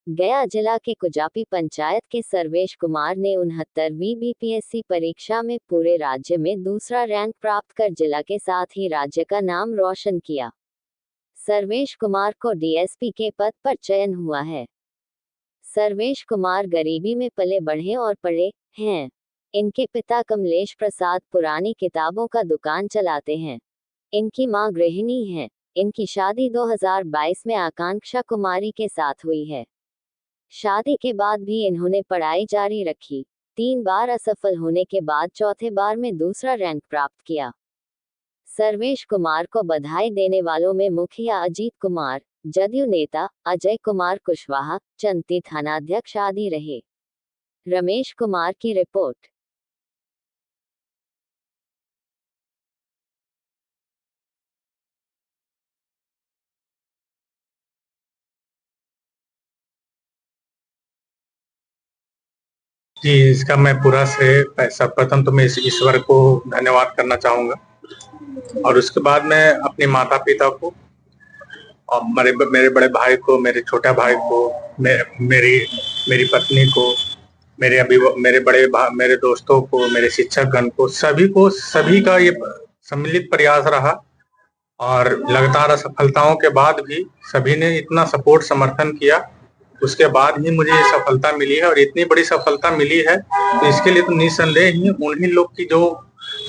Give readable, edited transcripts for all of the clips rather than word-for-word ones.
गया जिला के कुजापी पंचायत के सर्वेश कुमार ने 69वीं बीपीएससी परीक्षा में पूरे राज्य में दूसरा रैंक प्राप्त कर जिला के साथ ही राज्य का नाम रोशन किया। सर्वेश कुमार को डीएसपी के पद पर चयन हुआ है। सर्वेश कुमार गरीबी में पले बढ़े और पढ़े हैं। इनके पिता कमलेश प्रसाद पुरानी किताबों का दुकान चलाते हैं। इनकी मां गृहिणी है। इनकी शादी 2022 में आकांक्षा कुमारी के साथ हुई है। शादी के बाद भी इन्होंने पढ़ाई जारी रखी। 3 बार असफल होने के बाद चौथे बार में दूसरा रैंक प्राप्त किया। सर्वेश कुमार को बधाई देने वालों में मुखिया अजीत कुमार, जदयू नेता अजय कुमार कुशवाहा, चंती थानाध्यक्ष आदि रहे। रमेश कुमार की रिपोर्ट। जी, इसका मैं पूरा श्रेय सर्वप्रथम तो मैं इस ईश्वर को धन्यवाद करना चाहूँगा और उसके बाद मैं अपने माता-पिता को और मेरे बड़े भाई को, मेरे छोटे भाई को, मेरी पत्नी को, मेरे दोस्तों को, मेरे शिक्षकगण को, सभी का ये सम्मिलित प्रयास रहा और लगातार असफलताओं के बाद भी सभी ने इतना सपोर्ट समर्थन किया। उसके बाद ही मुझे ये सफलता मिली है और इतनी बड़ी सफलता मिली है तो इसके लिए तो निस्संदेह ही उन्हीं लोग की जो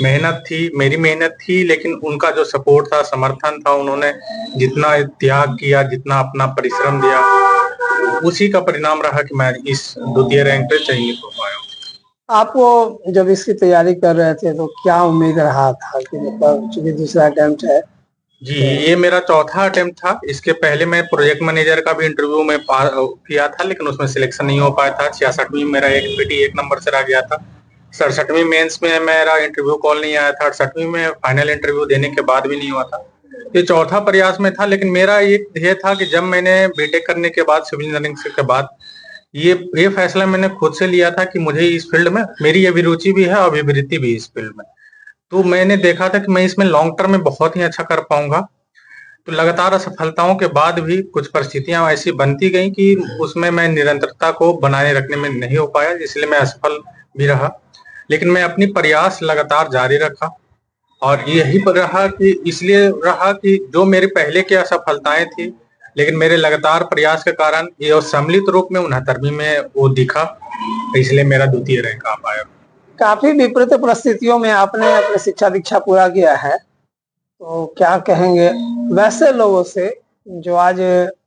मेहनत थी, मेरी मेहनत थी, लेकिन उनका जो सपोर्ट था, समर्थन था, उन्होंने जितना त्याग किया, जितना अपना परिश्रम दिया, उसी का परिणाम रहा कि मैं इस द्वितीय रैंक पे चयनित हो पाया हूँ। आपको जब इसकी तैयारी कर रहे थे तो क्या उम्मीद रहा था कि मतलब चूंकि दूसरा अटेम्प्ट है? जी, ये मेरा चौथा अटेम्प्ट था। इसके पहले मैं प्रोजेक्ट मैनेजर का भी इंटरव्यू में किया था, लेकिन उसमें सिलेक्शन नहीं हो पाया था। 66वीं मेरा एक पेटी 1 नंबर से रह गया था। 67वीं मेंस में मेरा इंटरव्यू कॉल नहीं आया था। 68वीं में फाइनल इंटरव्यू देने के बाद भी नहीं हुआ था। ये चौथा प्रयास में था, लेकिन मेरा एक ध्येय था कि जब मैंने बीटेक करने के बाद, सिविल इंजीनियरिंग के बाद ये फैसला मैंने खुद से लिया था कि मुझे इस फील्ड में मेरी अभिरुचि भी है, अभिवृत्ति भी इस फील्ड में। तो मैंने देखा था कि मैं इसमें लॉन्ग टर्म में बहुत ही अच्छा कर पाऊंगा। तो लगातार असफलताओं के बाद भी कुछ परिस्थितियां ऐसी बनती गई कि उसमें मैं निरंतरता को बनाए रखने में नहीं हो पाया, इसलिए मैं असफल भी रहा। लेकिन मैं अपनी प्रयास लगातार जारी रखा और यही पर रहा कि इसलिए रहा कि जो मेरे पहले की असफलताएं थी, लेकिन मेरे लगातार प्रयास के कारण ये सम्मिलित रूप में 69वीं में वो दिखा, इसलिए मेरा द्वितीय रैंक आ पाया। काफी विपरीत परिस्थितियों में आपने अपनी शिक्षा दीक्षा पूरा किया है, तो क्या कहेंगे वैसे लोगों से जो आज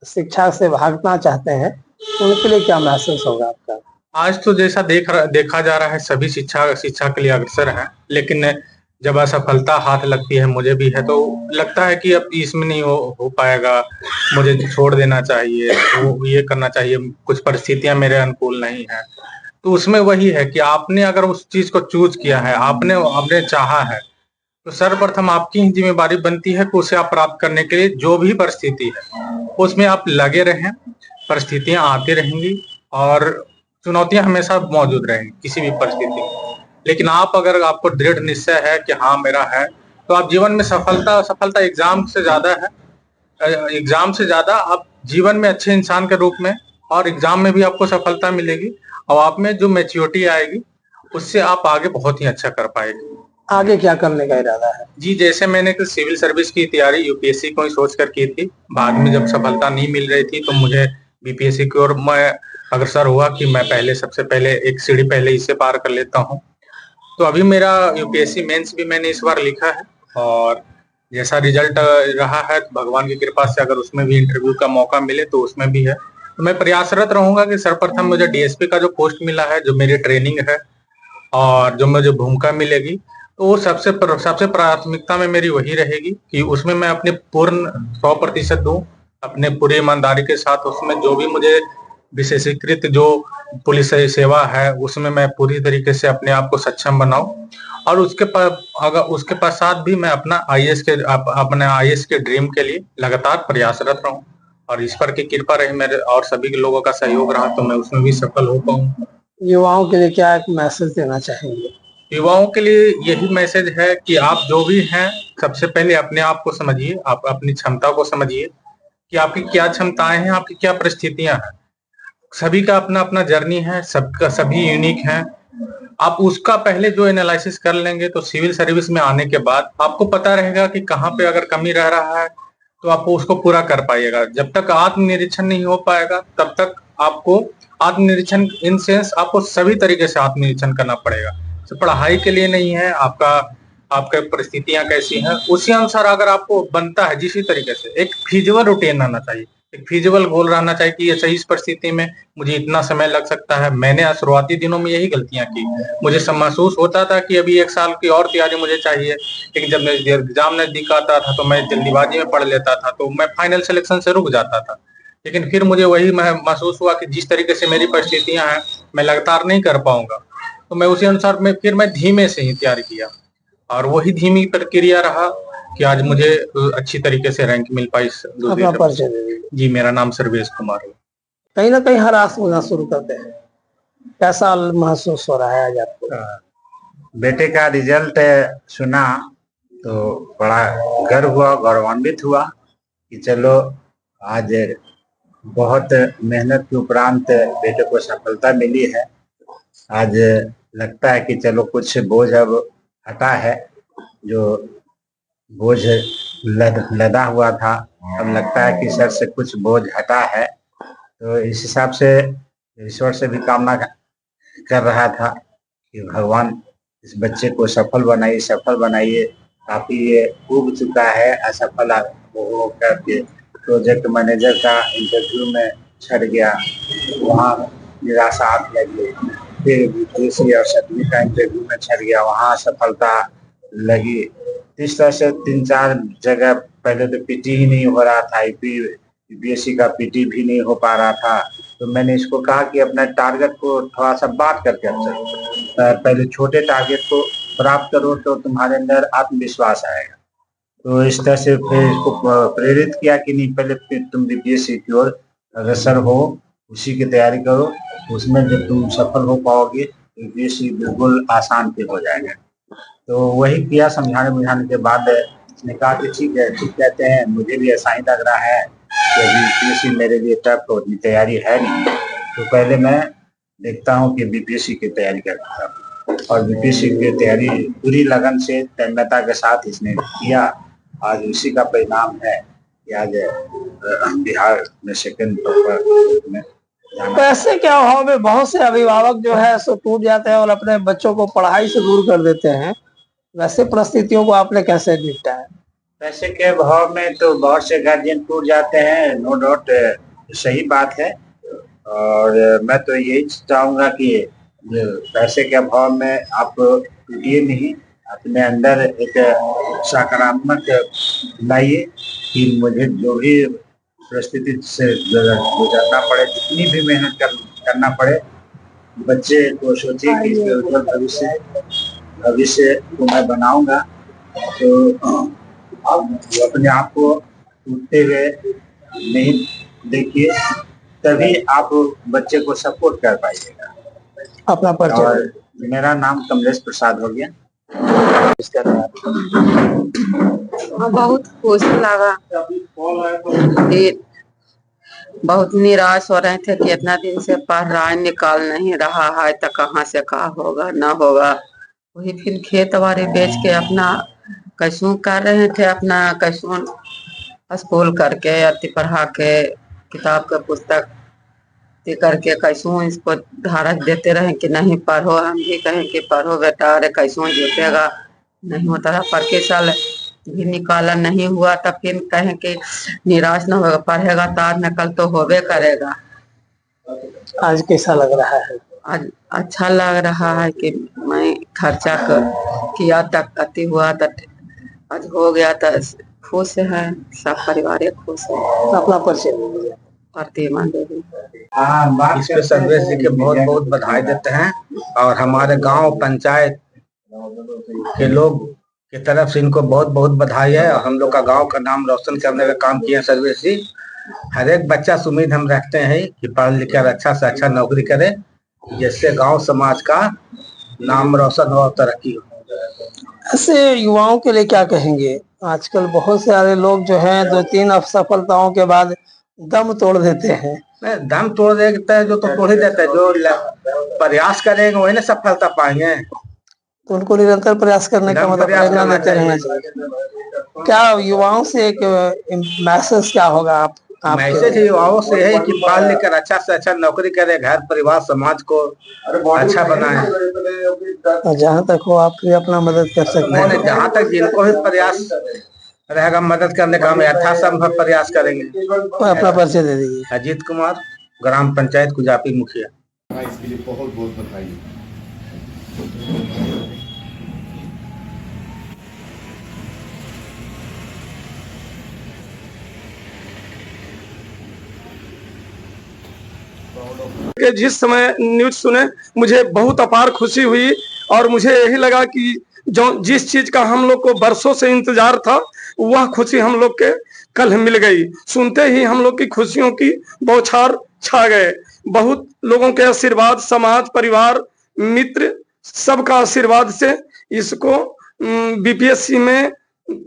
शिक्षा से भागना चाहते हैं, उनके लिए क्या महसूस होगा आपका? आज तो जैसा देखा जा रहा है, सभी शिक्षा के लिए अग्रसर हैं, लेकिन जब असफलता हाथ लगती है, मुझे भी है, तो लगता है कि अब इसमें नहीं हो पाएगा, मुझे छोड़ देना चाहिए, वो ये करना चाहिए, कुछ परिस्थितियां मेरे अनुकूल नहीं है। तो उसमें वही है कि आपने अगर उस चीज को चूज किया है, आपने चाहा है, तो सर्वप्रथम आपकी ही जिम्मेदारी बनती है कि उसे आप प्राप्त करने के लिए जो भी परिस्थिति है उसमें आप लगे रहें। परिस्थितियां आती रहेंगी और चुनौतियां हमेशा मौजूद रहेंगी किसी भी परिस्थिति में, लेकिन अगर आपको दृढ़ निश्चय है कि हाँ मेरा है, तो आप जीवन में सफलता एग्जाम से ज्यादा है। एग्जाम से ज्यादा आप जीवन में अच्छे इंसान के रूप में, और एग्जाम में भी आपको सफलता मिलेगी और आप में जो मैच्योरिटी आएगी उससे आप आगे बहुत ही अच्छा कर पाएंगे। आगे क्या करने का इरादा है? जी, जैसे मैंने सिविल सर्विस की तैयारी यूपीएससी को ही सोच कर की थी। बाद में जब सफलता नहीं मिल रही थी तो मुझे बीपीएससी की ओर मैं अग्रसर हुआ कि मैं सबसे पहले एक सीढ़ी पहले इसे पार कर लेता हूँ। तो अभी मेरा यूपीएससी मेंस भी मैंने इस बार लिखा है और जैसा रिजल्ट रहा है, तो भगवान की कृपा से अगर उसमें भी इंटरव्यू का मौका मिले तो उसमें भी है। तो मैं प्रयासरत रहूंगा कि सर्वप्रथम मुझे डीएसपी का जो पोस्ट मिला है, जो मेरी ट्रेनिंग है और जो मुझे भूमिका मिलेगी, तो वो सबसे प्राथमिकता में मेरी वही रहेगी कि उसमें मैं अपने पूर्ण 100% दूं, अपने पूरी ईमानदारी के साथ। उसमें जो भी मुझे विशेषीकृत जो पुलिस सेवा है, उसमें मैं पूरी तरीके से अपने आप को सक्षम बनाऊं और उसके पश्चात भी मैं अपना अपने आईएएस के ड्रीम के लिए लगातार प्रयासरत रहूं और ईश्वर की कृपा रही मेरे और सभी लोगों का सहयोग रहा तो मैं उसमें भी सफल हो पाऊं। युवाओं के लिए क्या एक मैसेज देना चाहेंगे? युवाओं के लिए यही मैसेज है कि आप जो भी हैं, सबसे पहले अपने आप को समझिए, आप अपनी क्षमता को समझिए कि आपकी क्या क्षमताएं हैं, आपकी क्या परिस्थितियां हैं। सभी का अपना अपना जर्नी है, सबका सभी यूनिक है। आप उसका पहले जो एनालिसिस कर लेंगे तो सिविल सर्विस में आने के बाद आपको पता रहेगा कि कहाँ पे अगर कमी रह रहा है तो आप उसको पूरा कर पाइएगा। जब तक आत्मनिरीक्षण नहीं हो पाएगा तब तक आपको आत्मनिरीक्षण इन सेंस आपको सभी तरीके से आत्मनिरीक्षण करना पड़ेगा। सिर्फ पढ़ाई के लिए नहीं है, आपका परिस्थितियां कैसी हैं उसी अनुसार अगर आपको बनता है जिस तरीके से एक फिजिबल रूटीन रहना चाहिए, एक फिजिबल गोल रहना चाहिए कि ये सही इस परिस्थिति में मुझे इतना समय लग सकता है। मैंने शुरुआती दिनों में यही गलतियां की। मुझे सब महसूस होता था कि अभी 1 साल की और तैयारी मुझे चाहिए, लेकिन जब एग्जाम नजदीक आता था तो मैं जल्दीबाजी में पढ़ लेता था, तो मैं फाइनल सिलेक्शन से रुक जाता था। लेकिन फिर मुझे वही महसूस हुआ कि जिस तरीके से मेरी परिस्थितियां हैं मैं लगातार नहीं कर पाऊंगा, तो मैं उसी अनुसार मैं धीमे से ही तैयारी किया और वही धीमी प्रक्रिया रहा कि आज मुझे अच्छी तरीके से रैंक मिल पाई। अपना परिचय दे दीजिए। जी, मेरा नाम सर्वेश कुमार है। कहीं ना कहीं हरास होना शुरू करते हैं, कैसा महसूस हो रहा है आज आपको? बेटे का रिजल्ट सुना तो बड़ा गर्व हुआ, गौरवान्वित हुआ कि चलो आज बहुत मेहनत के उपरांत बेटे को सफलता मिली है। आज लगता है कि चलो कुछ बोझ अब हटा है, जो बोझ लदा हुआ था अब लगता है कि सर से कुछ बोझ हटा है। तो इस हिसाब से ईश्वर से भी कामना कर रहा था कि भगवान इस बच्चे को सफल बनाइए। काफी ये उब चुका है, असफल हो करके प्रोजेक्ट मैनेजर का इंटरव्यू में छट गया, वहाँ निराशा आने लगी। फिर दूसरी और 7वीं का इंटरव्यू में छट गया, वहाँ सफलता लगी। इस तरह से 3-4 जगह पहले तो पीटी ही नहीं हो रहा था, यूपीएससी का पीटी भी नहीं हो पा रहा था। तो मैंने इसको कहा कि अपना टारगेट को थोड़ा सा बात करके पहले छोटे टारगेट को प्राप्त करो तो तुम्हारे अंदर आत्मविश्वास आएगा। तो इस तरह से फिर इसको प्रेरित किया कि नहीं, पहले तुम यूपीएससी की ओर अग्रसर हो, उसी की तैयारी करो, उसमें जब तुम सफल हो पाओगे तो यूपीएससी बिल्कुल आसान पे हो जाएगा। तो वही किया, समझाने बुझाने के बाद उसने कहा कि ठीक है, ठीक कहते हैं, मुझे भी ऐसा ही लग रहा है कि अभी यूपीएससी मेरे लिए टफ हो, उतनी तैयारी है नहीं, तो पहले मैं देखता हूँ कि बीपीएससी की तैयारी करता हूँ। और बीपीएससी की तैयारी पूरी लगन से तन्मयता के साथ इसने किया। आज उसी का परिणाम है कि आज बिहार में सेकंड टॉपर में पैसे के अभाव में बहुत से अभिभावक जो है सो टूट जाते हैं और अपने बच्चों को पढ़ाई से दूर कर देते हैं। वैसे परिस्थितियों को आपने कैसे निपटाया? पैसे के अभाव में तो बहुत से गार्जियन टूट जाते हैं, नो डाउट, सही बात है। और मैं तो यही चाहूंगा कि पैसे के अभाव में आप टूटिए नहीं, अपने अंदर एक सकारात्मक लाइए कि मुझे जो भी परिस्थिति से गुजरना पड़े, जितनी भी मेहनत करना पड़े, बच्चे को सोचिए कि इसके उज्जवल भविष्य को मैं बनाऊंगा। तो आप अपने आप को टूटते हुए नहीं देखिए, तभी आप बच्चे को सपोर्ट कर पाइएगा। अपना परिचय। और मेरा नाम कमलेश प्रसाद हो गया। बहुत खुश लगा, बहुत निराश हो रहे थे कि इतना दिन से पढ़ रहा है, निकाल नहीं रहा है, तो कहाँ से का होगा ना होगा। वही फिर खेत बाड़ी बेच के अपना कैसू कर रहे थे, अपना कैसू स्कूल करके अति पढ़ा के किताब का पुस्तक करके कैसू इसको धारक देते रहे कि नहीं पढ़ो। हम भी कहें कि पढ़ो बेटा, अरे कैसू जीतेगा, नहीं होता था। पर के साल भी निकाला नहीं हुआ, तब फिर कहें कि निराश न होगा, पढ़ेगा तो आज न कल तो होबे करेगा। आज कैसा लग रहा है? आज अच्छा लग रहा है कि मैं खर्चा किया तक अति हुआ, तक आज हो गया, तो खुश है, सब परिवार खुश है। अपना परिचय दीजिए। प्रतिमा देवी। इस पे सर्वेश जी के बहुत बहुत बधाई देते हैं और हमारे गांव पंचायत के लोग की तरफ से इनको बहुत बहुत बधाई है। और हम लोग का गांव का नाम रोशन करने का काम किए सर्वेश जी। हर एक बच्चा से उम्मीद हम रखते हैं कि पढ़ लिख कर अच्छा से अच्छा नौकरी करे, जिससे गांव समाज का नाम रोशन हो और तरक्की हो। ऐसे युवाओं के लिए क्या कहेंगे? आजकल बहुत सारे लोग जो हैं 2-3 असफलताओं के बाद दम तोड़ देते हैं। नहीं, दम तोड़ देते हैं जो तो तोड़ ही देते हैं, जो प्रयास करेंगे वही ना सफलता पाएंगे। तो उनको निरंतर प्रयास करने का मतलब प्रयास प्रेरणा करना देते रहना चाहिए। क्या युवाओं से एक मैसेज क्या होगा आप मैसेज युवाओं से है कि पढ़ लिख कर अच्छा से अच्छा नौकरी करे, घर परिवार समाज को अच्छा बनाए। जहाँ तक हो आप भी अपना मदद कर सकते हैं। जहाँ तक जिनको भी प्रयास रहेगा मदद करने का, हम यथासंभव प्रयास करेंगे। कोई अपना परिचय दे दीजिए। अजीत कुमार, ग्राम पंचायत कुजापी मुखिया। इसके लिए बहुत बहुत बधाई। के जिस समय न्यूज सुने मुझे बहुत अपार खुशी हुई और मुझे यही लगा कि जो जिस चीज का हम लोग को बरसों से इंतजार था वह खुशी हम लोग के कल मिल गई। सुनते ही हम लोग की खुशियों की बौछार छा गए। बहुत लोगों के आशीर्वाद, समाज, परिवार, मित्र सबका आशीर्वाद से इसको बीपीएससी में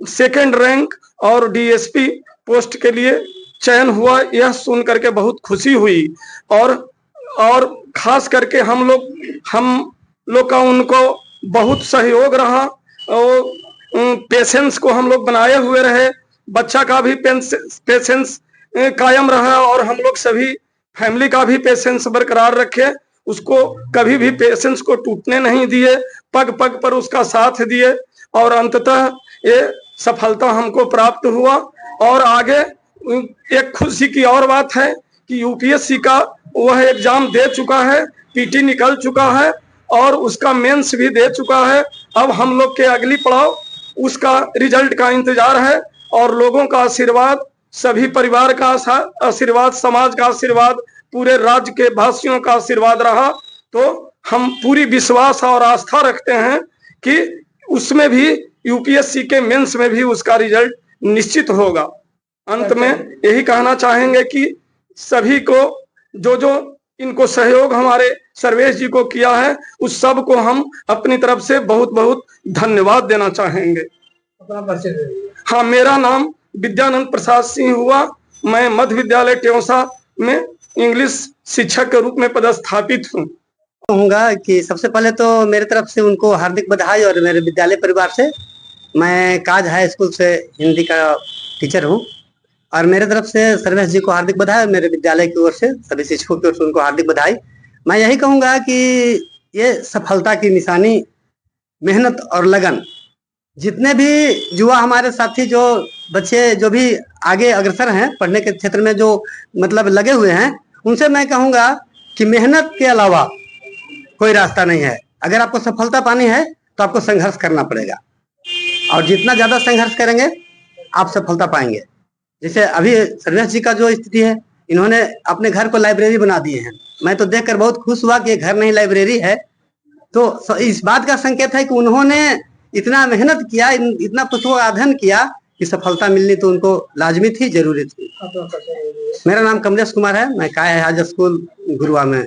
सेकंड रैंक और डीएसपी पोस्ट के लिए चयन हुआ। यह सुन करके बहुत खुशी हुई और खास करके हम लोग का उनको बहुत सहयोग रहा और पेशेंस को हम लोग बनाए हुए रहे। बच्चा का भी पेशेंस कायम रहा और हम लोग सभी फैमिली का भी पेशेंस बरकरार रखे। उसको कभी भी पेशेंस को टूटने नहीं दिए, पग पग पर उसका साथ दिए और अंततः ये सफलता हमको प्राप्त हुआ। और आगे एक खुशी की और बात है कि यूपीएससी का वह एग्जाम दे चुका है, पीटी निकल चुका है और उसका मेंस भी दे चुका है। अब हम लोग के अगली पड़ाव उसका रिजल्ट का इंतजार है और लोगों का आशीर्वाद, सभी परिवार का आशीर्वाद, समाज का आशीर्वाद, पूरे राज्य के वासियों का आशीर्वाद रहा तो हम पूरी विश्वास और आस्था रखते हैं कि उसमें भी यूपीएससी के मेंस में भी उसका रिजल्ट निश्चित होगा। अंत में यही कहना चाहेंगे कि सभी को जो इनको सहयोग हमारे सर्वेश जी को किया है उस सब को हम अपनी तरफ से बहुत बहुत धन्यवाद देना चाहेंगे। हाँ, मेरा नाम विद्यानंद प्रसाद सिंह हुआ। मैं मध्य विद्यालय टेौसा में इंग्लिश शिक्षक के रूप में पदस्थापित हूँ। कहूँगा कि सबसे पहले तो मेरे तरफ से उनको हार्दिक बधाई और मेरे विद्यालय परिवार से। मैं काज हाई स्कूल से हिंदी का टीचर हूँ और मेरे तरफ से सर्वेश जी को हार्दिक बधाई और मेरे विद्यालय की ओर से सभी शिक्षकों की ओर से उनको हार्दिक बधाई। मैं यही कहूँगा कि ये सफलता की निशानी मेहनत और लगन। जितने भी युवा हमारे साथी, जो बच्चे जो भी आगे अग्रसर हैं पढ़ने के क्षेत्र में, जो मतलब लगे हुए हैं, उनसे मैं कहूँगा कि मेहनत के अलावा कोई रास्ता नहीं है। अगर आपको सफलता पानी है तो आपको संघर्ष करना पड़ेगा और जितना ज्यादा संघर्ष करेंगे आप सफलता पाएंगे। जैसे अभी सर्वेश जी का जो स्थिति है, इन्होंने अपने घर को लाइब्रेरी बना दिए हैं। मैं तो देखकर बहुत खुश हुआ कि ये घर नहीं लाइब्रेरी है। तो इस बात का संकेत है कि उन्होंने इतना मेहनत किया, इतना पुस्तकों अध्ययन किया कि सफलता मिलनी तो उनको लाजमी थी, जरूरी थी। मेरा नाम कमलेश कुमार है। मैं काय हाई स्कूल गुरुआ में